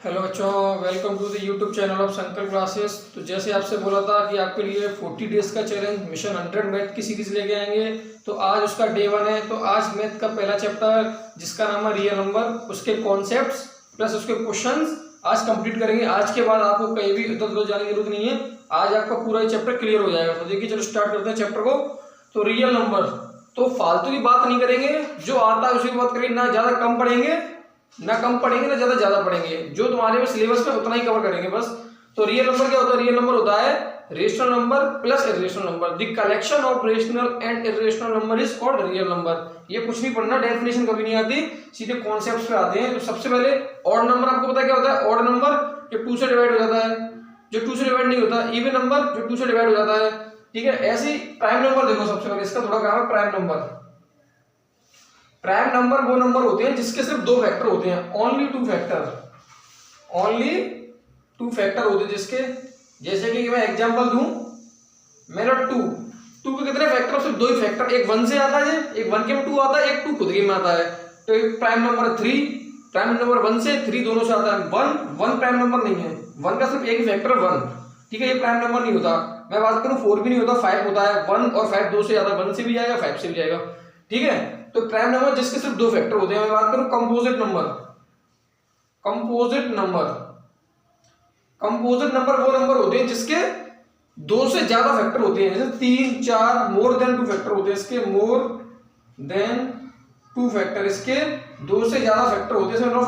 Hello बच्चों, welcome to the YouTube channel of Shankar classes. तो जैसे आपसे बोला था कि आपके लिए 40 डेज का चैलेंज मिशन 100 मैथ की सीरीज लेके आएंगे, तो आज उसका डे 1 है। तो आज मैथ का पहला चैप्टर जिसका नाम है रियल नंबर, उसके कॉन्सेप्ट्स प्लस उसके क्वेश्चंस आज कंप्लीट करेंगे। आज के बाद आपको कहीं भी इधर उधर जाने की जरूरत नहीं है, आज आपका पूरा चैप्टर क्लियर हो जाएगा। तो देखिए, चलो स्टार्ट करते हैं चैप्टर को। तो रियल नंबर, तो फालतू की बात नहीं करेंगे, जो आता है उसी की बात करेंगे, ना ज्यादा कम पढ़ेंगे ना कम पढ़ेंगे ना ज्यादा पढ़ेंगे, जो तुम्हारे में सिलेबस में उतना ही कवर करेंगे बस। तो रियल नंबर क्या होता है? रियल नंबर होता है rational number plus irrational number. The collection of rational and irrational number is called real number. ये कुछ नहीं पढ़ना, डेफिनेशन कभी नहीं आती, सीधे कॉन्सेप्ट्स पे आते हैं। तो सबसे पहले ऑड नंबर, आपको पता क्या होता है? ऑड नंबर जो 2 से डिवाइड हो जाता है, जो 2 से डिवाइड नहीं होता। इवन नंबर जो 2 से डिवाइड हो जाता है, ठीक है। ऐसे प्राइम नंबर देखो, सबसे पहले इसका थोड़ा काम है। प्राइम नंबर, प्राइम नंबर वो नंबर होते हैं जिसके सिर्फ 2 फैक्टर होते हैं, ओनली 2 फैक्टर, ओनली 2 फैक्टर होते हैं जिसके। जैसे कि मैं एग्जांपल दूं, मेरा 2 के कितने फैक्टर? सिर्फ 2 ही फैक्टर, एक 1 से आता है, एक 1 के में 2 आता है, एक 2 खुद के में आता है। तो एक प्राइम नंबर 3, प्राइम नंबर 1 से 3 दोनों से आता है। 1 प्राइम नंबर नहीं है, 1 का सिर्फ एक ही फैक्टर 1, ठीक है, ये प्राइम नंबर नहीं होता। मैं बात करूं 4 भी नहीं होता, 5 होता है। 1 और 5 2 से ज्यादा, 1 से भी जाएगा 5 से भी जाएगा, ठीक है। तो प्राइम नंबर जिसके सिर्फ 2 फैक्टर होते हैं। मैं बात करूं composite number, composite number, composite number वो नंबर होते हैं जिसके 2 से ज्यादा फैक्टर होते हैं, जैसे 3 4, मोर देन 2 फैक्टर होते हैं इसके, मोर देन 2 फैक्टर, इसके 2 से ज्यादा फैक्टर होते हैं। मतलब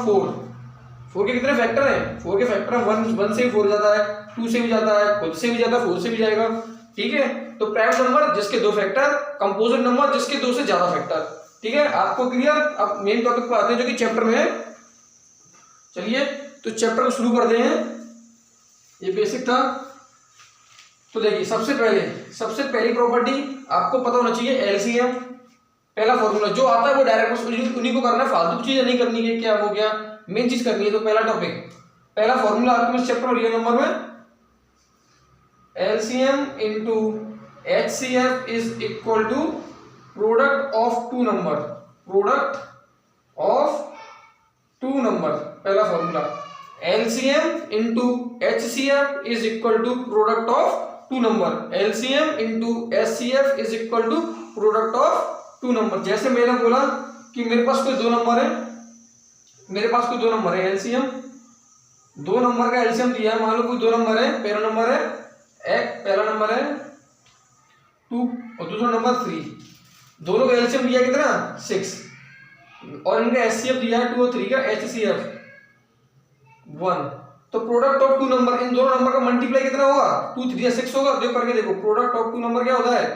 4 के कितने फैक्टर हैं? 4 के फैक्टर 1 से भी 4 जाता है, 2 से भी जाता है, खुद से भी जाता है, 4 से भी जाएगा, ठीक है। तो प्राइम नंबर जिसके 2 फैक्टर, कंपोजिट नंबर जिसके 2 से ज्यादा फैक्टर, ठीक है। आपको क्लियर? अब मेन टॉपिक पर आते हैं जो कि चैप्टर में है। चलिए तो चैप्टर को शुरू करते हैं। ये बेसिक था। तो देखिए, सबसे पहली प्रॉपर्टी आपको पता होना चाहिए, एलसीएम। पहला फॉर्मूला जो आता है वो डायरेक्ट उन्हीं को करना है, फालतू चीजें नहीं करनी है। क्या हो गया? मेन चीज करनी है। तो पहला टॉपिक, पहला फॉर्मूला आपको इस चैप्टर रियल नंबर में, LCM into HCF is equal to product of 2 number, product of 2 number. पहला formula, LCM into HCF is equal to product of 2 number, LCM into HCF is equal to product of 2 number. जैसे मैंने बोला कि मेरे पास कोई 2 number है, मेरे पास कोई 2 नंबर है, एलसीएम 2 नंबर का एलसीएम दिया है। मान लो कोई 2 नंबर है, पहला नंबर है पहला नंबर है 2 और दूसरा नंबर 3, दोनों का एलसीएम दिया कितना? 6, और इनका एचसीएफ दिया है 2 और 3 का एचसीएफ 1। तो प्रोडक्ट ऑफ 2 नंबर, इन दोनों नंबर का मल्टीप्लाई कितना होगा? 2 3 6 होगा। देखो करके देखो, प्रोडक्ट ऑफ 2 नंबर क्या होता है?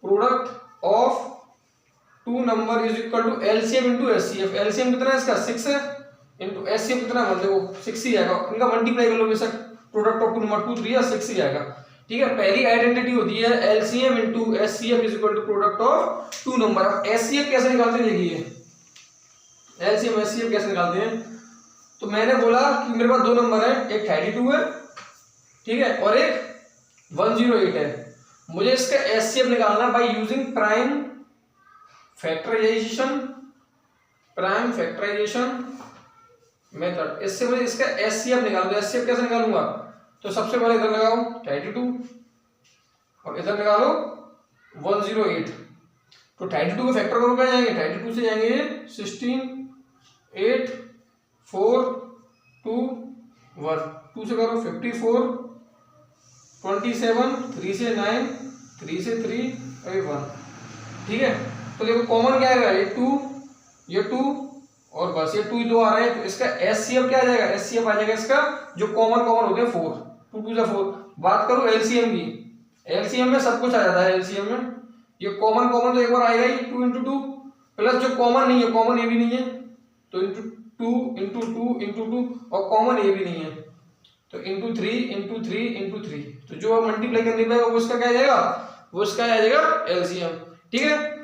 Product of 2 number is equal to LCM into HCF. LCM कितना है इसका? 6 है, इनटू एचसीएफ कितना है? देखो 6 ही आएगा। इनका मल्टीप्लाई कर लो बेशक, प्रोडक्ट ऑफ 2 नंबर 2 3 या 6 ही आएगा, ठीक है। पहली आइडेंटिटी होती है LCM into HCF is equal to product of 2 number. अब एचसीएफ कैसे निकालते हैं? देखिए एलसीएम एचसीएफ कैसे निकालते हैं। तो मैंने बोला कि मेरे पास 2 नंबर है, एक 32 है, ठीक है, और एक 108 है। मुझे इसका एचसीएफ निकालना by using prime factorization, prime factorization method. इससे मुझे इसका एचसीएफ निकालना है। एचसीएफ कैसे निकालूंगा? तो सबसे पहले इधर लगाओ 32 और इधर निकालो 108। तो 32 के फैक्टर करो, क्या जाएंगे? 32 से जाएंगे 16 8 4 2 1, 2 से करो 54 27, 3 से 9, 3 से 3 और 1, ठीक है। तो देखो कॉमन क्या आएगा? ये 2, ये 2 और बस ये 2 ही 2 आ रहे हैं। तो इसका एचसीएफ क्या आ जाएगा? एचसीएफ आ जाएगा इसका जो कॉमन होते हैं 4, 2 2 4। बात करो एलसीएम की, एलसीएम में सब कुछ आ जाता है। एलसीएम में ये कॉमन तो एक बार आएगा ही, 2 इंटू 2, प्लस जो कॉमन नहीं है, कॉमन ये भी नहीं है, तो इंटू 2 इंटू 2 इंटू 2, और कॉमन ये भी नहीं है, तो इंटू 3 इंटू 3 इंटू 3। तो जो मल्टीप्लाई करने पे वो इसका क्या आ जाएगा? वो इसका आ जाएगा एलसीएम, ठीक है।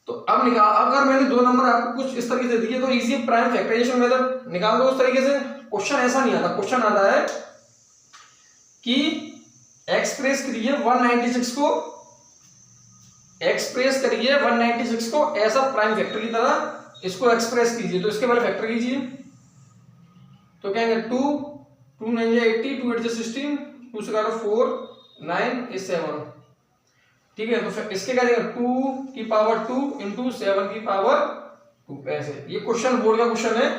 तो अब निकाल, अगर मैंने 2 नंबर आपको कुछ इस तरीके से दिए तो इजी प्राइम फैक्टराइजेशन मेथड निकाल दो उस तरीके से। क्वेश्चन ऐसा नहीं आता, क्वेश्चन आता है कि एक्सप्रेस करिए 196 को, एक्सप्रेस करिए 196 को ऐसा प्राइम फैक्टर की तरह, इसको एक्सप्रेस कीजिए। तो इसके पहले फैक्टर कीजिए, तो क्या कहेंगे 2 2 9 जा 80, 2 8 जा 16, 2 से काटो 4 9 is 7। ठीक है, तो फिर इसके क्या देगा 2 की पावर 2 इंटू 7 की पावर 2। ऐसे ये क्वेश्चन बोर्ड का क्वेश्चन है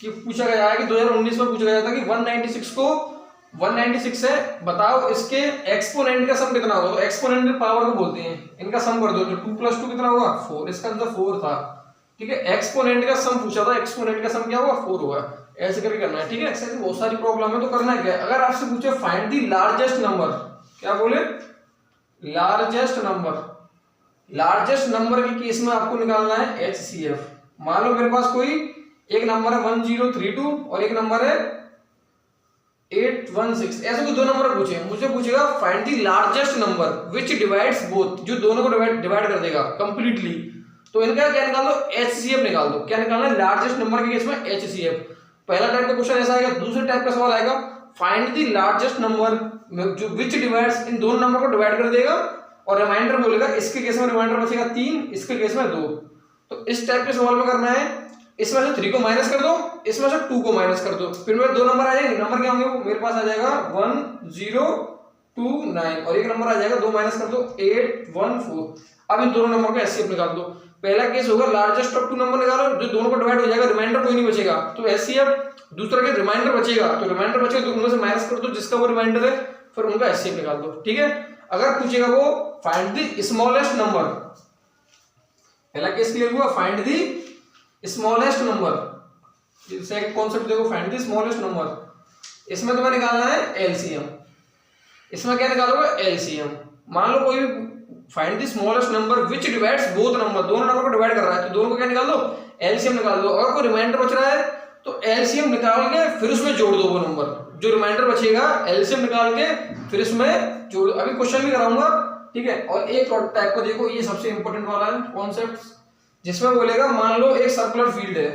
कि पूछा गया है कि 2019 में पूछा गया था कि 196 को 196 से बताओ इसके एक्सपोनेंट का सम कितना होगा। तो एक्सपोनेंट पावर को बोलते हैं, इनका सम कर दो तो 2 + 2 कितना होगा 4। इसका आंसर 4 था। ठीक है, एक्सपोनेंट का सम पूछा था, एक्सपोनेंट का सम क्या होगा 4 होगा। ऐसे करके करना है। ठीक है, ऐसे बहुत सारी प्रॉब्लम है तो करना है क्या, अगर आपसे पूछे फाइंड द लार्जेस्ट नंबर, क्या बोले लार्जेस्ट नंबर, लार्जेस्ट नंबर के केस में आपको निकालना है HCF। मान लो मेरे पास कोई एक नंबर है 1032 और एक नंबर है 816, ऐसे कोई दो नंबर पूछे, मुझे पूछेगा find the largest number which divides both, जो दोनों को डिवाइड कर देगा कंप्लीटली। तो इनका क्या निकाल दो HCF निकाल दो। क्या निकालना है लार्जेस्ट नंबर के केस में HCF। पहला टाइप का क्वेश्चन ऐसा आएगा। दूसरे टाइप का सवाल आएगा फाइंड द लार्जेस्ट नंबर जो व्हिच डिवाइड्स, इन दोनों नंबर को डिवाइड कर देगा और रिमाइंडर बोलेगा। इसके केस में रिमाइंडर बचेगा 3, इसके केस में 2। तो इस टाइप के सवाल में करना है, इसमें से 3 को माइनस कर दो, इसमें से 2 को माइनस कर दो, फिर मेरे दो नंबर आ जाएंगे। नंबर क्या होंगे मेरे पास आ जाएगा 1029 और एक नंबर आ जाएगा 2 माइनस कर दो 814। अब इन दोनों नंबर को HCF निकाल दो। पहला केस होगा लार्जेस्ट ऑफ 2 नंबर निकालो, जो दोनों को डिवाइड हो जाएगा, रिमाइंडर कोई नहीं बचेगा तो HCF। दूसरा केस रिमाइंडर बचेगा, तो रिमाइंडर बचेगा तो उनमें से माइनस कर दो जिसका वो रिमाइंडर है, फिर उनका HCF निकाल दो। ठीक है, अगर पूछेगा वो फाइंड द स्मॉलेस्ट नंबर, पहला केस क्लियर हुआ, find the smallest number. Second concept देखो फाइंड द स्मॉलेस्ट नंबर। इसमें तुम्हें निकालना है LCM। इसमें क्या निकालोगे LCM। मान लो कोई find the smallest number which divides both number, दोनों नंबर को डिवाइड कर रहा है तो दोनों को क्या निकाल दो LCM निकाल दो। और कोई रिमाइंडर बच रहा है तो LCM निकाल के फिर उसमें जोड़ दो वो नंबर, जो रिमाइंडर बचेगा LCM निकाल के फिर इसमें जोड़ दो। अभी क्वेश्चन भी कराऊंगा। ठीक है, और एक और टाइप को देखो, ये सबसे इंपॉर्टेंट वाला है कॉन्सेप्ट, जिसमें बोलेगा मान लो एक सर्कुलर फील्ड है।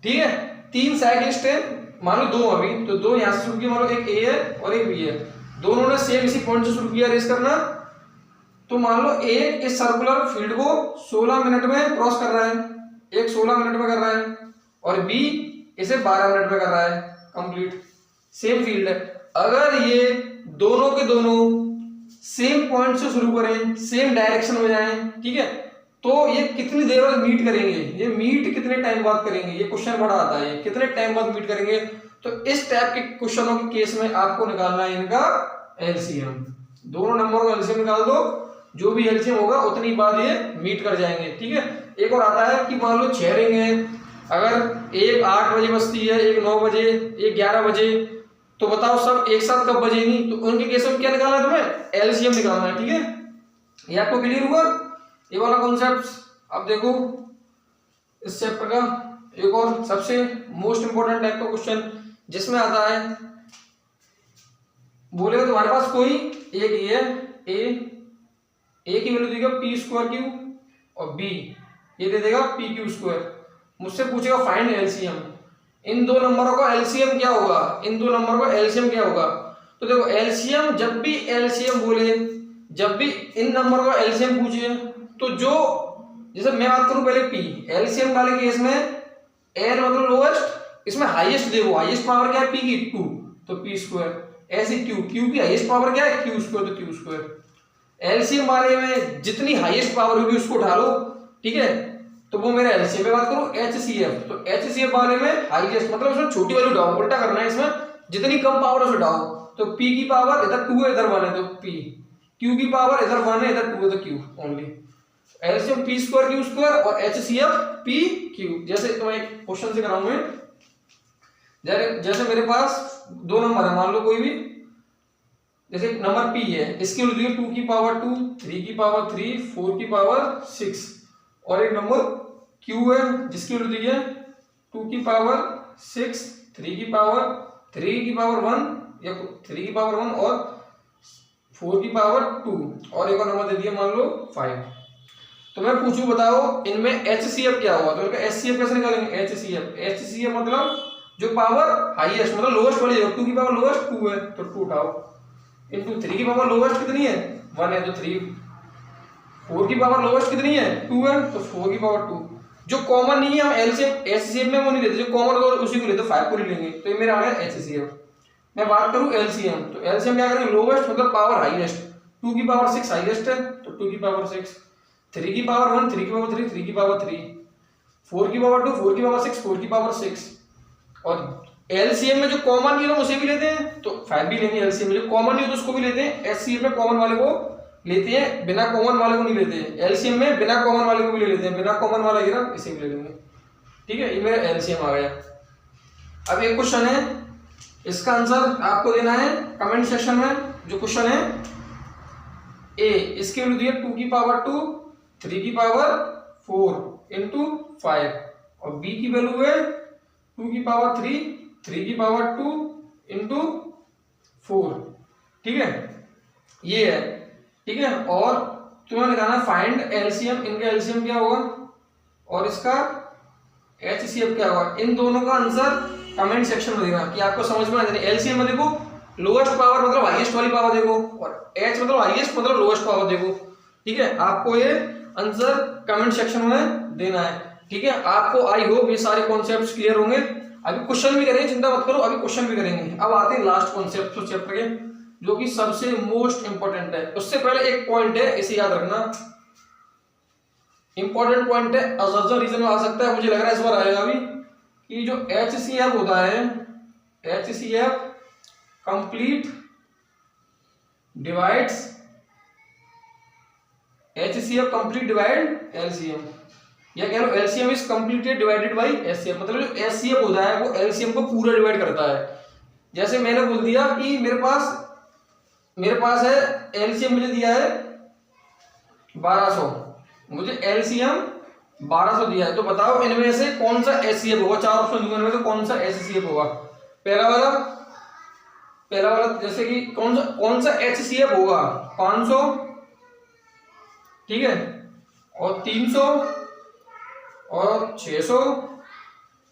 ठीक है, 3 साइक्लिस्ट है, मान लो 2 अभी, तो 2 यहां से शुरू किया, मान लो एक A है और एक B है, दोनों ने सेम इसी पॉइंट से शुरू किया रेस करना। तो मान लो A इस सर्कुलर फील्ड को 16 मिनट में क्रॉस कर रहा है, एक 16 मिनट में कर रहा है और B इसे 12 मिनट में कर रहा है कंप्लीट। सेम फील्ड है, अगर ये दोनों के दोनों सेम पॉइंट से शुरू करें, सेम डायरेक्शन में जाएं, ठीक है, तो ये कितनी देर बाद मीट करेंगे, ये मीट कितने टाइम बाद करेंगे, ये क्वेश्चन बड़ा आता है, ये कितने टाइम बाद मीट करेंगे। तो इस टाइप के क्वेश्चनों के केस में आपको निकालना है इनका LCM। दोनों नंबर को LCM निकाल दो, जो भी LCM होगा उतनी बार ये मीट कर जाएंगे। ठीक है, एक और आता है कि मान लो 6 रिंग है, अगर एक 8 बजे बजती है, एक 9 बजे, एक 11 बजे, तो बताओ सब एक साथ कब बजेगी। तो उनके केस में क्या निकालना है तुम्हें LCM निकालना है। ठीक है, ये आपको क्लियर हुआ ये वाला कॉन्सेप्ट। अब देखो इस चैप्टर का एक और सबसे मोस्ट इंपोर्टेंट टाइप का क्वेश्चन, जिसमें आता है बोलेगा तुम्हारे पास कोई एक ये A की वैल्यू देगा p² और B ये दे देगा pq²। मुझसे पूछेगा फाइंड LCM। इन दो नंबरों का LCM क्या होगा, इन दो नंबर का LCM क्या होगा। तो देखो LCM, जब भी LCM बोले, जब भी इन नंबर का LCM पूछे, तो जो जैसे मैं बात करूं पहले P LCM वाले केस में N मतलब लोएस्ट, इसमें हाईएस्ट देखो, हाईएस्ट पावर क्या है P की 2 तो p²। ऐसे Q की हाईएस्ट पावर क्या है q² तो q²। LCM वाले में जितनी हाईएस्ट पावर होगी उसको उठा लो। ठीक है, तो वो मेरे LCM में बात करूं HCF, तो HCF वाले में हाईएस्ट मतलब उसमें छोटी वैल्यू डालो, उल्टा करना है, इसमें जितनी कम पावर है उसे डालो। तो P की पावर इधर 2 है इधर 1 है तो P, Q की पावर इधर 1 है इधर 2 है तो Q only. LCM p² q² और HCF pq। जैसे तो मैं एक क्वेश्चन से कराऊंगा, जैसे मेरे पास दो नंबर है, मान लो कोई भी, जैसे नंबर P है, इसकी वैल्यू 2 की पावर 2, 3 की पावर 3, 4 की पावर 6, और एक नंबर Q है जिसकी वैल्यू है 2 की पावर 6, 3 की पावर 1 या 3 की पावर 1 और 4 की पावर 2, और एक और नंबर दे दिया मान लो 5। तो मैं पूछूं बताओ इनमें HCF क्या हुआ। तो इनका HCF कैसे निकालेंगे, HCF मतलब जो पावर हाईएस्ट मतलब लोएस्ट वाली है, 2 की पावर लोएस्ट 2 है तो 2 उठाओ, इनटू 3 की पावर लोएस्ट कितनी है 1 है तो 3, 4 की पावर लोएस्ट कितनी है 2 है तो 4 की पावर 2, जो कॉमन नहीं है हम एलसीएम एचसीएफ में वो नहीं लेते, जो कॉमन होगा उसी को लेते, 5 को ले लेंगे। तो ये मेरा आ गया एचसीएफ। मैं बात करूं एलसीएम, तो एलसीएम क्या करेंगे, लोवेस्ट मतलब पावर हाईएस्ट, 2 की पावर 6 हाईएस्ट है तो 2 की पावर 6, 3 की पावर 1, 3 की पावर 3, 3 की पावर 3, 4 की पावर 2, 4 की पावर 6, 4 की पावर 6। और एलसीएम में जो कॉमन नहीं है उसे भी लेते हैं तो 5 भी लेंगे। एलसीएम में जो कॉमन नहीं हो तो उसको भी लेते हैं। एचसीएफ में कॉमन वाले को लेते हैं, बिना कॉमन वाले को नहीं लेते हैं। एलसीएम में बिना कॉमन वाले को भी ले लेते हैं, बिना कॉमन वाला गिरा इसे भी ले लेंगे। ठीक है, ये मेरा एलसीएम आ गया। अब एक क्वेश्चन है, इसका आंसर आपको देना है कमेंट सेक्शन में। जो क्वेश्चन है ए, इसकी वैल्यू दी है 2 की पावर 2, 3 की पावर 4 इंटू 5, और बी की वैल्यू है 2 की पावर 3, 3 की पावर 2 इंटू 4। ठीक है, ये है। ठीक है, और तुम्हें निकालना फाइंड एलसीएम, इनका एलसीएम क्या होगा और इसका एचसीएफ क्या होगा। इन दोनों का आंसर कमेंट सेक्शन में देना कि आपको समझ में आ जाए। एलसीएम में देखो लोएस्ट पावर मतलब हाईएस्ट वाली पावर देखो, और एच मतलब हाईएस्ट मतलब लोएस्ट पावर देखो। ठीक है, आपको ये आंसर कमेंट सेक्शन में देना है। ठीक है, आपको आई होप ये सारे कॉन्सेप्ट्स क्लियर होंगे। अभी क्वेश्चन भी करेंगे, चिंता मत करो, अभी क्वेश्चन भी करेंगे। अब आते हैं लास्ट कॉन्सेप्ट चैप्टर के, जो कि सबसे मोस्ट इंपॉर्टेंट है। उससे पहले एक पॉइंट है, इसे याद रखना, इंपॉर्टेंट पॉइंट है, अजर रीजन में आ सकता है, मुझे लग रहा है इस बार आएगा भी, कि जो एचसीएफ होता है, HCF complete divides, HCF complete divide LCM, या कह लो LCM is completely divided by HCF. मतलब जो एचसीएफ होता है वो एलसीएम को पूरा डिवाइड करता है। जैसे मैंने बोल दिया कि मेरे पास है एलसीएम, मुझे दिया है 1200, मुझे एलसीएम 1200 दिया है, तो बताओ इनमें से कौन सा एचसीएफ होगा। 4 ऑप्शन दूंगा इनमें, तो कौन सा एचसीएफ होगा। पहला वाला जैसे कि कौन सा एचसीएफ होगा, 500, ठीक है, और 300 और 600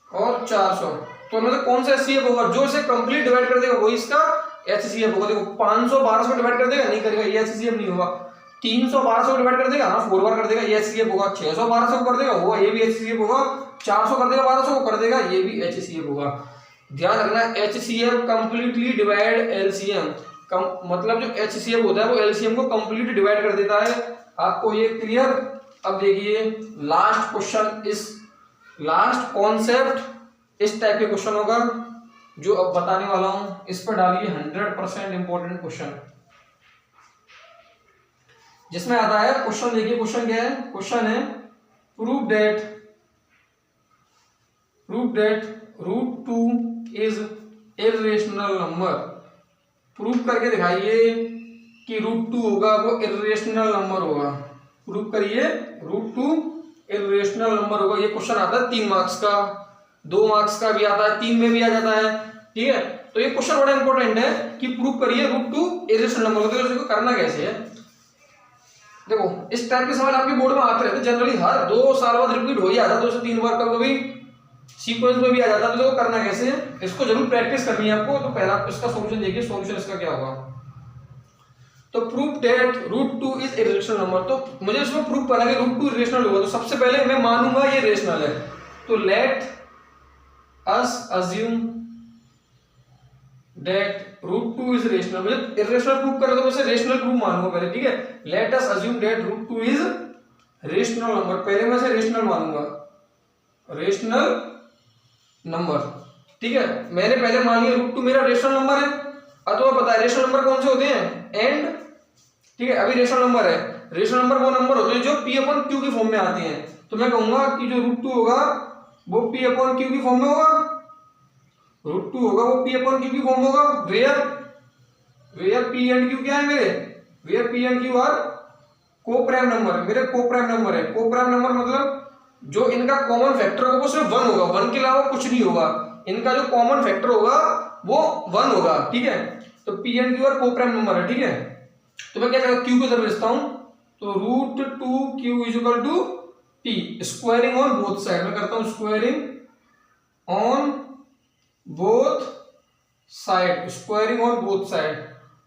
और 400, तो इनमें से कौन सा एचसीएफ होगा। जो इसे कंप्लीट डिवाइड कर देगा वही इसका एचसीएफ होगा। देखो 500 1200 को डिवाइड कर देगा, नहीं करेगा, ये एचसीएफ नहीं होगा। 300 1200 को डिवाइड कर देगा, हाँ 4 बार कर देगा, ये एचसीएफ होगा। 600 1200 को कर देगा, होगा, ये भी एचसीएफ होगा। 400 कर देगा, 1200 को कर देगा, ये भी एचसीएफ होगा। ध्यान रखना, एचसीएफ कंप्लीटली डिवाइड एलसीएम, मतलब जो एचसीएफ होता है वो एलसीएम को कंप्लीटली डिवाइड कर देता है। आपको ये क्लियर। अब देखिए लास्ट क्वेश्चन, इस लास्ट कॉन्सेप्ट इस टाइप के क्वेश्चन होगा जो अब बताने वाला हूं, इस पर डालिए 100% इंपॉर्टेंट क्वेश्चन, जिसमें आता है क्वेश्चन। देखिए क्वेश्चन क्या है, क्वेश्चन है prove that root 2 is irrational number. Prove करके दिखाइए कि रूट 2 होगा वो इर्रेशनल नंबर होगा। प्रूव करिए रूट 2 इर्रेशनल नंबर होगा। ये क्वेश्चन आता है 3 मार्क्स का, 2 मार्क्स का भी आता है, 3 में भी आ जाता है। ठीक है, तो ये क्वेश्चन बड़ा इंपॉर्टेंट है कि प्रूव करिए रूट 2 इर्रेशनल नंबर होगा। तो इसको करना कैसे है, देखो इस टाइप के सवाल आपके बोर्ड में आते रहते, जनरली हर 2 साल बाद रिपीट हो ही आता है, 2 से 3 बार का भी सीक्वेंस में भी आ जाता है। तो देखो करना कैसे है, इसको जरूर प्रैक्टिस करनी है आपको। तो पहला इसका सॉल्यूशन देखिए, सॉल्यूशन इसका क्या होगा। तो prove that root 2 is irrational number, तो मुझे इसमें प्रूव करना है कि रूट 2 इरेशनल होगा। तो सबसे पहले मैं मानूंगा ये रेशनल है, तो let us assume that root 2 is rational. मुझे इरेशनल प्रूव करना, तो मैं रेशनल प्रूव मानूंगा पहले। ठीक है, let us assume that root 2 is rational number, पहले मैं इसे रेशनल मानूंगा, रेशनल नंबर। ठीक है, मैंने पहले मान लिया रूट 2 मेरा रेशनल नंबर है। अब तो पता है रेशनल नंबर कौन से होते हैं, एंड। ठीक है, अभी रेशनल नंबर है, रेशनल नंबर वो नंबर होते हैं जो p अपॉन q की फॉर्म में आते हैं। तो मैं कहूंगा कि जो रूट 2 होगा वो p अपॉन q की फॉर्म में होगा, रूट 2 होगा वो p अपॉन q की फॉर्म में होगा। वेयर p एंड q क्या है मेरे, where p and q are coprime number, मेरे को-प्राइम नंबर है। को-प्राइम नंबर मतलब जो इनका कॉमन फैक्टर होगा वो सिर्फ 1 होगा, 1 के अलावा कुछ नहीं होगा। इनका जो कॉमन फैक्टर होगा वो 1 होगा। ठीक है, तो p and q are coprime number है। ठीक है, तो मैं क्या करूंगा, q को जरूर लिखता हूं, तो root 2q is equal to p, squaring on both side. मैं करता हूं squaring on both side, squaring on both side.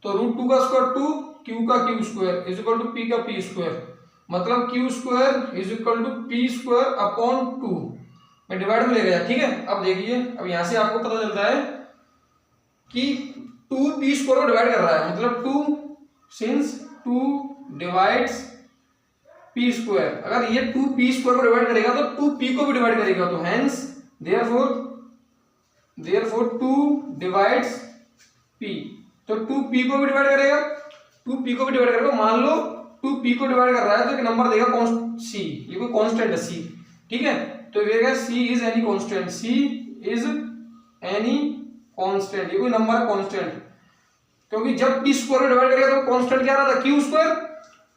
तो रूट 2 का स्क्वायर 2, q का q square is equal to p का p स्क्वायर। मतलब Q square is equal to P square upon 2 में divide में ले गया। ठीक है, अब देखिए, अब यहां से आपको पता चलता है कि 2 पी स्क्वायर को डिवाइड कर रहा है, मतलब 2 सिंस 2 डिवाइड्स पी स्क्वायर, अगर ये 2 पी स्क्वायर को डिवाइड करेगा तो 2 पी को भी डिवाइड करेगा, तो हेंस देयरफॉर 2 डिवाइड्स पी, तो 2 पी को भी डिवाइड करेगा, 2 पी को भी डिवाइड करेगा। मान लो 2 पी को डिवाइड कर रहा है तो एक नंबर देगा सी, ये कोई कांस्टेंट है सी। ठीक है, तो ये C is any constant, C is any constant, ये कोई नंबर है कांस्टेंट, क्योंकि जब पी स्क्वायर को डिवाइड करेगा तो कांस्टेंट क्या रहा था, क्यू स्क्वायर,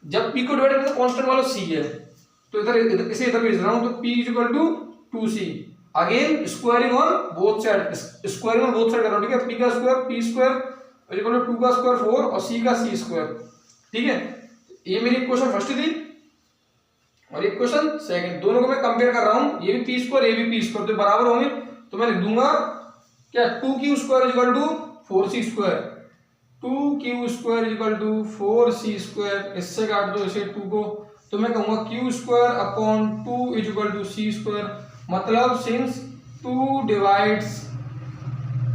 जब पी को डिवाइड करेगा तो कांस्टेंट वाला सी है, तो इधर इसे इधर भेज रहा हूं, तो p is equal to 2c, again squaring on both side, squaring on both side कर रहा हूं। ठीक है, p का square p square equal to 2 का स्क्वायर 4 और c का c स्क्वायर। ठीक है, ये मेरी इक्वेशन फर्स्ट थी और इक्वेशन सेकंड, दोनों को मैं कंपेयर कर रहा हूं, ये भी p स्क्वायर ये भी p स्क्वायर, तो बराबर होंगे, तो मैं लिख दूंगा क्या 2q square equal to 4c square, 2q square equal to 4c square, इससे काट दो इसे 2 को, तो मैं कहूंगा q square upon 2 is equal to c square, मतलब सिंस 2 डिवाइड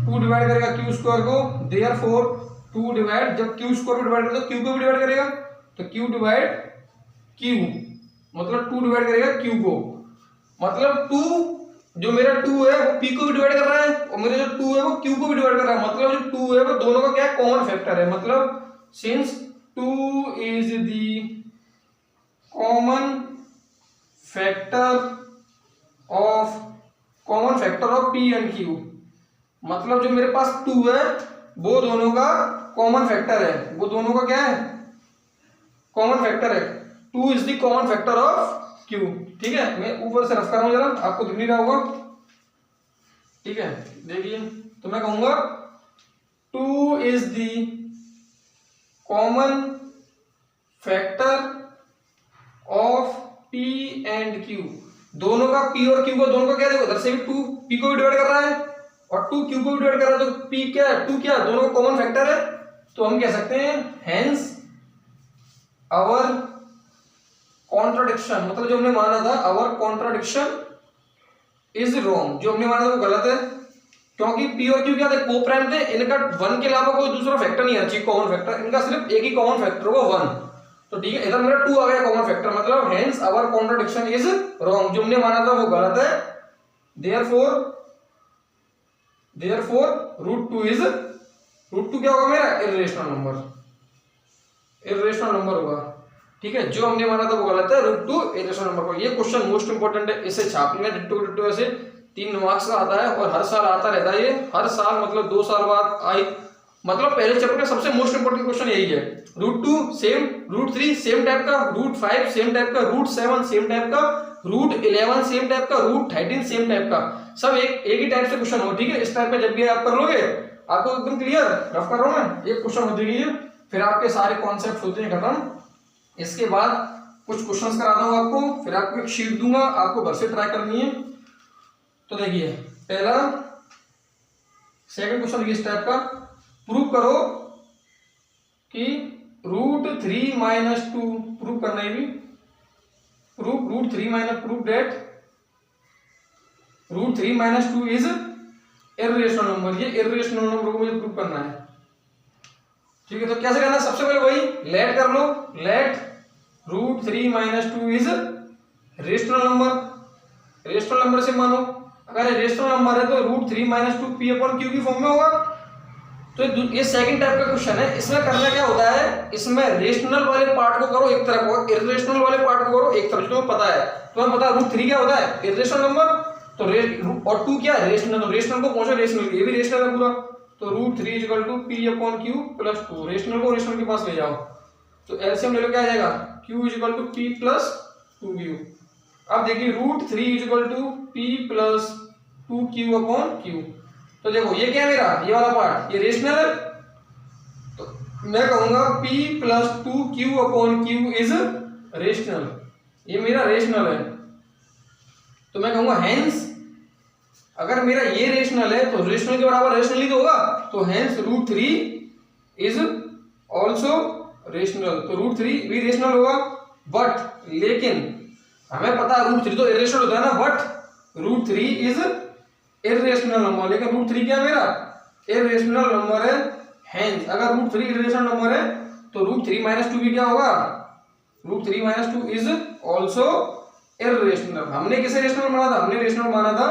करेगा q स्क्वायर को, देयरफॉर 2 डिवाइड, जब q स्क्वायर को डिवाइड करेगा तो q को भी डिवाइड करेगा, तो q डिवाइड q, मतलब 2 डिवाइड करेगा q को, मतलब 2 जो मेरा 2 है वो p को भी डिवाइड कर रहा है और मेरा जो 2 है वो q को भी डिवाइड कर रहा है, मतलब जो 2 है वो दोनों का क्या है, कॉमन फैक्टर है, मतलब since 2 is the common factor of p and q, मतलब जो मेरे पास 2 है वो दोनों का कॉमन फैक्टर है, वो दोनों का क्या है, कॉमन फैक्टर है, 2 is the common factor of q। ठीक है, मैं ऊपर से रफ कर रहा हूं, जरा आपको दिख नहीं रहा होगा। ठीक है, देखिए, तो मैं कहूंगा 2 is the common factor of p and q, दोनों का p और q को, दोनों का क्या, देखो इधर से भी 2 p को भी डिवाइड कर रहा है और 2 q को भी डिवाइड कर रहा है, तो p क्या है, 2 क्या, दोनों का कॉमन फैक्टर है, तो हम कह सकते हैं हेंस आवर कॉन्ट्राडिक्शन, मतलब जो हमने माना था आवर कॉन्ट्राडिक्शन इज रॉन्ग, जो हमने माना था वो गलत है, क्योंकि p और q क्या थे, को प्राइम थे, इनका 1 के अलावा कोई दूसरा फैक्टर नहीं आना चाहिए कॉमन फैक्टर, इनका सिर्फ एक ही कॉमन फैक्टर होगा 1, तो ठीक है, इधर मेरा 2 आ गया कॉमन फैक्टर, मतलब hence our contradiction is wrong, जो हमने माना था वो गलत है, देयरफॉर रूट 2 क्या होगा मेरा, इर्रेशनल नंबर होगा। ठीक है, जो हमने माना था वो गलत है, रूट 2 इर्रेशनल नंबर होगा। ये क्वेश्चन मोस्ट इंपोर्टेंट है, इसे छाप लेना डिट्टो ऐसे, 3 मार्क्स का आता है और हर साल आता रहता है, ये हर साल मतलब 2 साल बाद आई, मतलब पहले चैप्टर का सबसे मोस्ट इंपोर्टेंट क्वेश्चन यही है। Root 2 same, root 3 same type का, रूट 5 सेम टाइप का, रूट 7 सेम टाइप का, रूट 11 सेम टाइप का, रूट 13 सेम टाइप का, सब एक ही टाइप से क्वेश्चन हो। ठीक है, इस टाइप का जब भी आप कर लोगे आपको एकदम क्लियर, रफ कर रहा हूं मैं, एक क्वेश्चन होते ही फिर आपके सारे कॉन्सेप्ट होते हैं खत्म। इसके बाद कुछ क्वेश्चंस कराता हूं आपको, फिर आपको एक शीट दूंगा, आपको घर से ट्राई करनी है। तो देखिए, पहला सेकंड क्वेश्चन इस टाइप का, प्रूव करो कि रूट 3 माइनस 2, प्रूव करना है भी, root 3 minus, prove that root 3 minus 2 is irrational number, ये इर्रेशनल नंबर को मुझे प्रूव करना है। ठीक है, तो कैसे करना है, सबसे पहले वही लेट कर लो, let root 3 minus 2 is rational number, rational number से मानो, अगर रेशनल नंबर है तो root 3 minus 2 p upon q की फॉर्म में होगा। तो ये सेकंड टाइप का क्वेश्चन है, इसमें करना क्या होता है, इसमें रेशनल वाले पार्ट को करो एक तरफ और इर्रेशनल वाले पार्ट को करो एक तरफ, जो पता है, तुम्हें पता है रूट 3 क्या होता है, इर्रेशनल नंबर, तो और 2 क्या है, रेशनल, तो रेशनल को पहुंचो रेशनल, ये भी रेशनल है पूरा, तो root 3 equal to p upon q plus 2, rational को रेशनल के पास ले जाओ, तो एलसीएम ले लो, क्या आ जाएगा, q equal to p plus 2q। अब देखिए root 3 equal to p plus 2q upon q, तो देखो ये क्या है मेरा, ये वाला पार्ट ये रेशनल है, तो मैं कहूंगा p plus 2q upon q is rational, ये मेरा रेशनल है, तो मैं कहूंगा हेंस, अगर मेरा ये रेशनल है तो रेशनल के बराबर रेशनल ही तो होगा, तो hence root 3 is also rational, तो रूट 3 भी रेशनल होगा, बट लेकिन हमें पता है √3 तो इरेशनल होता है ना, बट √3 इज इरेशनल नंबर, लेकिन √3 क्या मेरा इरेशनल नंबर है। हेंस अगर √3 इरेशनल नंबर है तो √3 - 2 भी क्या होगा, √3 - 2 इज ऑल्सो इरेशनल। हमने किसे रेशनल माना था, हमने रेशनल माना था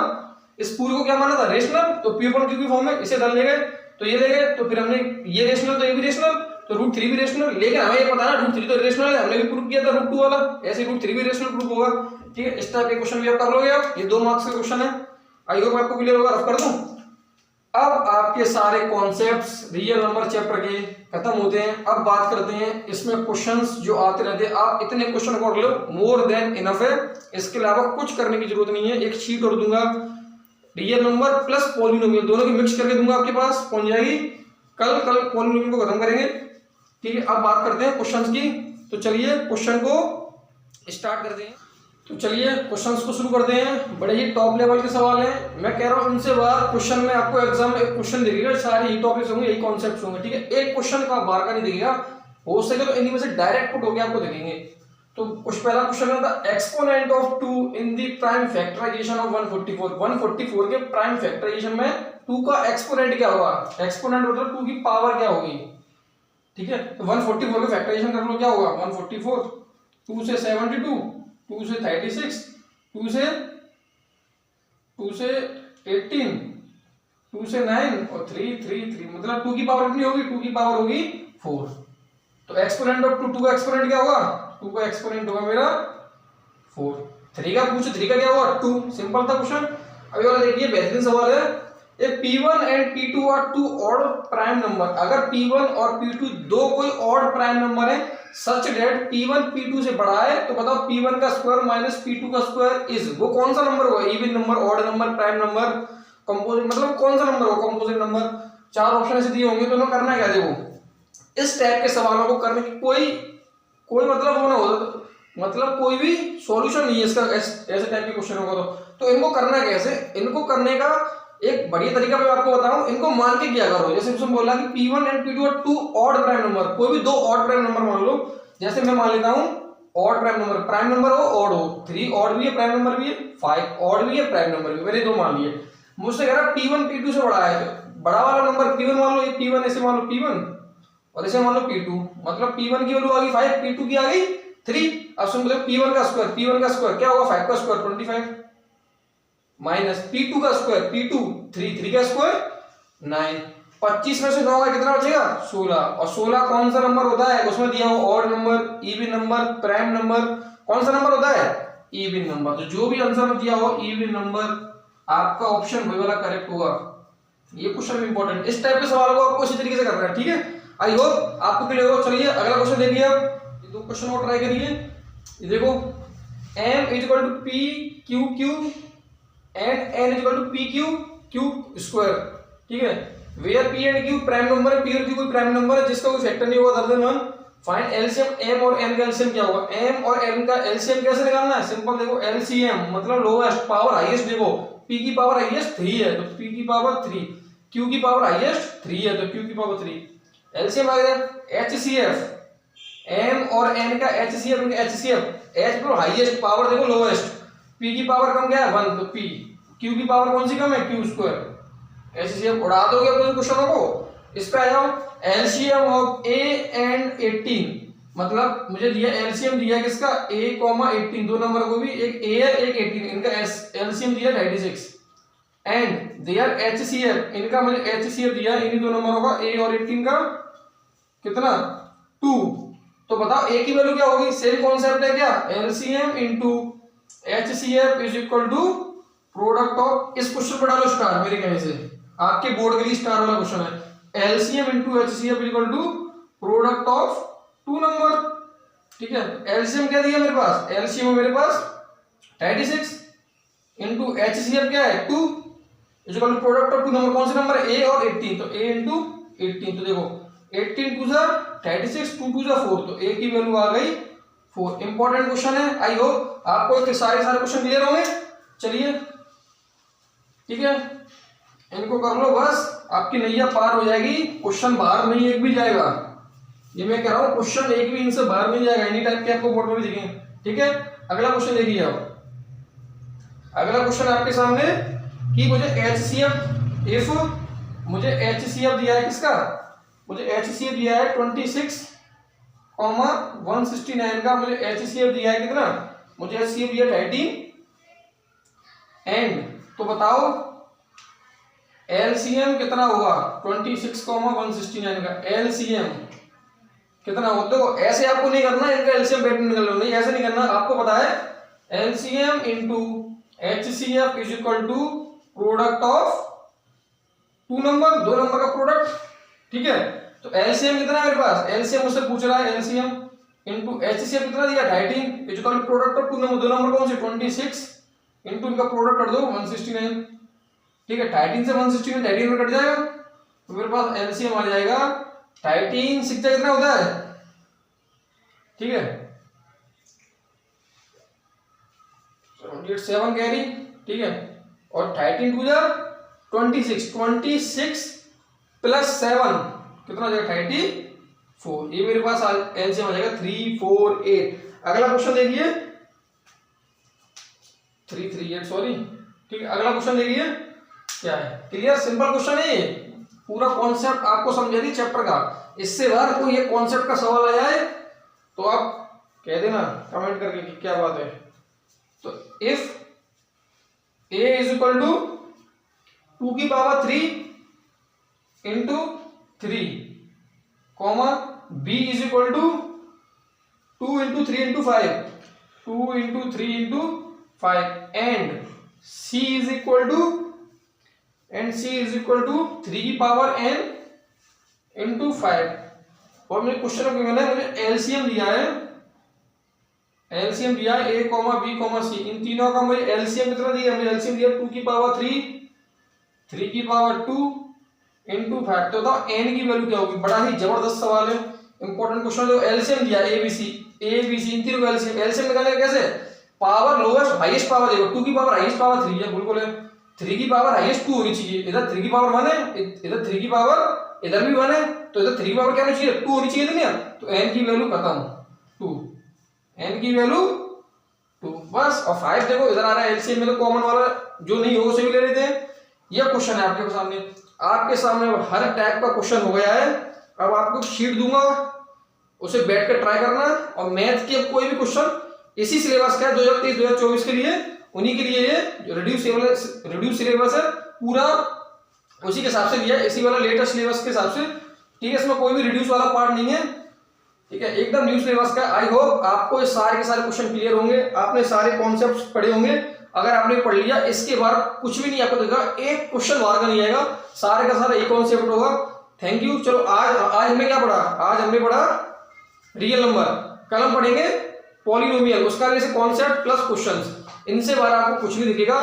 इस पूरे को क्या माना था रेशनल, तो P अपॉन Q की फॉर्म में इसे डाल ले गए तो ये ले गए, तो फिर हमने ये रेशनल तो ये भी रेशनल, तो √3 भी रेशनल, लेकिन हमें ये पता है ना √3 तो रेशनल है, हमने भी प्रूव किया था √2 वाला, ऐसे √3 भी रेशनल प्रूव होगा। ठीक है, इस टाइप के क्वेश्चन भी आप कर लोगे आप, ये 2 मार्क्स का क्वेश्चन है, आई होप आपको क्लियर होगा। रफ कर दूं, अब आपके सारे कॉन्सेप्ट्स रियल नंबर चैप्टर के खत्म होते हैं। अब बात करते हैं इसमें क्वेश्चंस जो आते रहते हैं, आप इतने क्वेश्चन कर लो मोर देन इनफ है, इसके अलावा कुछ करने की जरूरत नहीं है। एक शीट और दूंगा, रियल नंबर प्लस पॉलिनोमियल दोनों की मिक्स करके दूंगा, आपके पास पहुंच जाएगी। कल पॉलिनोमियल को खत्म करेंगे। ठीक है, अब बात करते हैं क्वेश्चंस की, तो चलिए क्वेश्चन को स्टार्ट करते हैं। तो चलिए क्वेश्चंस को शुरू करते हैं। बड़े ही टॉप लेवल के सवाल हैं, मैं कह रहा हूं इनसे बाहर क्वेश्चन में आपको एग्जाम में एक क्वेश्चन दिखेगा, सारे यही टॉपिक्स होंगे, यही कॉन्सेप्ट्स होंगे। ठीक है, एक क्वेश्चन का बाहर का नहीं दिखेगा, हो सके तो इन्हीं में से डायरेक्ट पुट होकर आपको दिखेंगे। तो कुछ पहला क्वेश्चन है, the exponent of 2 in the prime factorization of 144। 144 के प्राइम फैक्टराइजेशन में 2 का एक्सपोनेंट क्या होगा, एक्सपोनेंट मतलब 2 की पावर क्या होगी। ठीक है, तो 144 का फैक्टराइजेशन कर लो, क्या होगा 144, 2 से 72, 2 से 36, 2 से 18, 2 से 9 और 3 मतलब 2 की पावर कितनी होगी, 2 की पावर होगी 4। तो एक्सपोनेंट ऑफ 2 का एक्सपोनेंट क्या होगा, 2 का एक्सपोनेंट होगा मेरा 4। 3 का पूछो, 3 का क्या होगा 2, सिंपल था क्वेश्चन। अभी वाला देखिए बेहतरीन सवाल है, if P1 and P2 are two odd prime number, अगर P1 और P2 दो कोई odd prime number है such that P1 P2 से बड़ा है, तो बताओ P1 का स्क्वायर माइनस P2 का स्क्वायर इज, वो कौन सा नंबर होगा, even number, odd number, prime number, composite, मतलब कौन सा नंबर होगा, कंपोजिट नंबर। 4 ऑप्शन ऐसे दिए होंगे, तो उन्हें करना क्या, देखो इस टाइप के सवालों को करने की कोई मतलब वो ना हो, मतलब कोई भी सॉल्यूशन नहीं है इसका, ऐसे टाइप के क्वेश्चन होगा तो इनको करना कैसे, इनको करने का एक बढ़िया तरीका मैं आपको बताऊं, इनको मान के क्या करो। जैसे उसमें बोला कि P1 and P2 are 2 odd prime number, कोई भी 2 ऑड प्राइम नंबर मान लो, जैसे मैं मान लेता हूं ऑड प्राइम नंबर हो, ऑड हो, 3 ऑड भी है, प्राइम नंबर भी है, 5 ऑड भी है, प्राइम नंबर भी, मैंने 2 मान लिए। मुझसे कह रहा P1 P2 से बड़ा है, तो बड़ा वाला नंबर P1 मान लो, ये P1 ऐसे मान लो P1 और ऐसे मान लो P2, मतलब P1 की वैल्यू आ गई 5, P2 की आ गई 3। अब सुन लो P1 का स्क्वायर क्या होगा, 5 का स्क्वायर 25 माइनस P2 का स्क्वायर P2 3 का स्क्वायर 9, 25 में से 9 का कितना बचेगा 16, और 16 कौन सा नंबर होता है, उसमें दिया हो odd number, even number, prime number, कौन सा नंबर होता है इवन नंबर। तो जो भी आंसर में दिया हो इवन नंबर, आपका ऑप्शन वही वाला करेक्ट होगा। ये क्वेश्चन इंपॉर्टेंट, इस टाइप के सवालों को आपको इसी तरीके से करना है। ठीक है, आई होप आपको क्लियर हो। चलिए अगला क्वेश्चन देखिए, आप ये 2 क्वेश्चन और ट्राई करिए। ये देखो m equal to p q q and n equal to p q q square. ठीक है, where p and q prime number है, p और q कोई प्राइम नंबर है जिसका कोई फैक्टर नहीं होगा other than 1। Find LCM m और n का एलसीएम क्या होगा, m और n का एलसीएम कैसे निकालना है, सिंपल देखो एलसीएम मतलब लोएस्ट पावर हाईएस्ट, देखो p की पावर हाईएस्ट 3 है तो p की पावर 3, q की पावर हाईएस्ट 3 है तो q की पावर 3। एलसीएम आ गया HCF, m और n का HCF, h pro highest, power देखो लोएस्ट, p की पावर कम क्या है 1 तो p, q की पावर कौन सी कम है q स्क्वायर। HCF उड़ा दोगे अपने क्वेश्चनों को। इस पे आ जाओ, एलसीएम ऑफ a एंड 18, मतलब मुझे दिया एलसीएम दिया किसका a, 18, दो नंबर को भी, एक a है एक 18, इनका एलसीएम दिया 96 एंड देयर HCF, इनका मुझे HCF दिया इन्हीं दो नंबरों का a और 18 का कितना 2। तो बताओ a की वैल्यू क्या होगी, सेम कॉन्सेप्ट है क्या, LCM into HCF is equal to product of, इस क्वेश्चन पर डालो स्टार, मेरे कहने से आपके बोर्ड के लिए स्टार वाला क्वेश्चन है, LCM into HCF is equal to product of 2 number. ठीक है, एलसीएम क्या दिया मेरे पास, एलसीएम मेरे पास 36 इनटू HCF क्या है 2 is equal to product of 2 number, कौन से नंबर a और 18, तो a इनटू 18, तो देखो 18 2 जा 36, 2 2 जा 4, तो a की वैल्यू आ गई 4। इंपॉर्टेंट क्वेश्चन है, आई होप आपको सारे क्वेश्चन क्लियर होंगे। चलिए ठीक है, इनको कर लो बस, आपकी नैया पार हो जाएगी, क्वेश्चन बाहर नहीं एक भी जाएगा। ये मैं कह रहा हूँ क्वेश्चन एक भी इनसे बाहर मिल जाएगा, एनी टाइप के आपको बोर्ड में भी दिखेंगे। ठीक है, अगला क्वेश्चन देखिए आप। अगला क्वेश्चन आपके सामने कि मुझे HCF, इफ मुझे HCF दिया है किसका, मुझे HCF दिया है 26,169 का, मुझे HCF दिया है कितना, मुझे HCF दिया 13 एंड, तो बताओ LCM कितना होगा 26,169 का LCM कितना हो। तो ऐसे आपको नहीं करना इनका एलसीएम बेट निकालना, नहीं ऐसे नहीं करना, आपको पता है LCM into HCF is equal to product of दो नंबर का प्रोडक्ट। ठीक है, तो एलसीएम कितना है मेरे पास, एलसीएम मुझसे पूछ रहा है, एलसीएम इनटू HCF कितना दिया 13 is equal to product of दो नंबर कौन से 26 इनटू इनका प्रोडक्ट कर दो 169। ठीक है, 13 से 169 13 में कट जाएगा, तो मेरे पास एलसीएम आ जाएगा 13 6 कितना होता है। ठीक है, 7 कैरी। ठीक है, और 13 टू जा 26 प्लस 7 कितना हो जाएगा 34। ये मेरे पास एलसीएम आ जाएगा 348। अगला क्वेश्चन देखिए 338 सॉरी। ठीक है, अगला क्वेश्चन देखिए क्या है, क्लियर सिंपल क्वेश्चन है, पूरा कॉन्सेप्ट आपको समझा दी चैप्टर का। इससे बाहर कोई ये कॉन्सेप्ट का सवाल आया है तो आप कह देना कमेंट करके कि क्या बात है। तो if a is equal to 2 की power 3 into 3 comma b is equal to 2 into 3 into 5 2 into 3 into 5 and c is equal to 3 की पावर n इंटू 5। और मेरे क्वेश्चन में मैंने मुझे एलसीएम दिया है, एलसीएम दिया है a, b, c, इन तीनों का मुझे एलसीएम कितना दिया, मुझे एलसीएम दिया 2 की पावर 3 की पावर 2 इंटू 5। तो बताओ n की वैल्यू क्या होगी, बड़ा ही जबरदस्त सवाल है, इंपॉर्टेंट क्वेश्चन। जो एलसीएम दिया a b c इन तीनों का एलसीएम निकालेंगे कैसे, पावर लोएस्ट हाईएस्ट पावर देखो, 2 की पावर हाईएस्ट पावर 3 है, बिल्कुल है, 3 की पावर हाईएस्ट 2 होनी चाहिए, इधर 3 की पावर 1 है, इधर 3 की पावर इधर भी 1 है, तो इधर 3 की पावर क्या होनी चाहिए 2 होनी चाहिए ना, तो n की वैल्यू खत्म 2, n की वैल्यू 2 बस। और 5 देखो इधर आ रहा है एलसीएम में, तो कॉमन वाला जो नहीं हो उसे भी ले लेते हैं। यह क्वेश्चन है आपके सामने हर टाइप का क्वेश्चन हो गया है। अब आपको शीट दूंगा, उसे बैठ कर ट्राई करना, और मैथ के कोई भी क्वेश्चन इसी सिलेबस का है 2023-2024 के लिए, उन्हीं के लिए ये रिड्यूस सिलेबस है पूरा, उसी के हिसाब से दिया है, इसी वाला लेटेस्ट सिलेबस के हिसाब से। ठीक है, इसमें कोई भी रिड्यूस वाला पार्ट नहीं है। ठीक है, एकदम न्यू सिलेबस का। आई होप आपको ये सारे के सारे क्वेश्चन क्लियर होंगे, आपने सारे कॉन्सेप्ट्स पढ़े होंगे। अगर आपने पढ़ लिया, इसके बाद कुछ भी नहीं आपको देगा, एक क्वेश्चन बाहर का नहीं आएगा, सारे का सारा एक कॉन्सेप्ट होगा। Thank you. चलो आज हमने क्या पढ़ा, आज हमने पढ़ा रियल नंबर, कल हम पढ़ेंगे पॉलिनोमियल, उसका जैसे कॉन्सेप्ट प्लस क्वेश्चंस, इनसे बाहर आपको कुछ नहीं दिखेगा।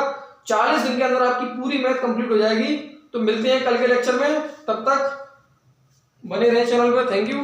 40 दिन के अंदर आपकी पूरी मैथ कंप्लीट हो जाएगी। तो मिलते हैं कल के लेक्चर में, तब तक बने रहे चैनल पे। Thank you.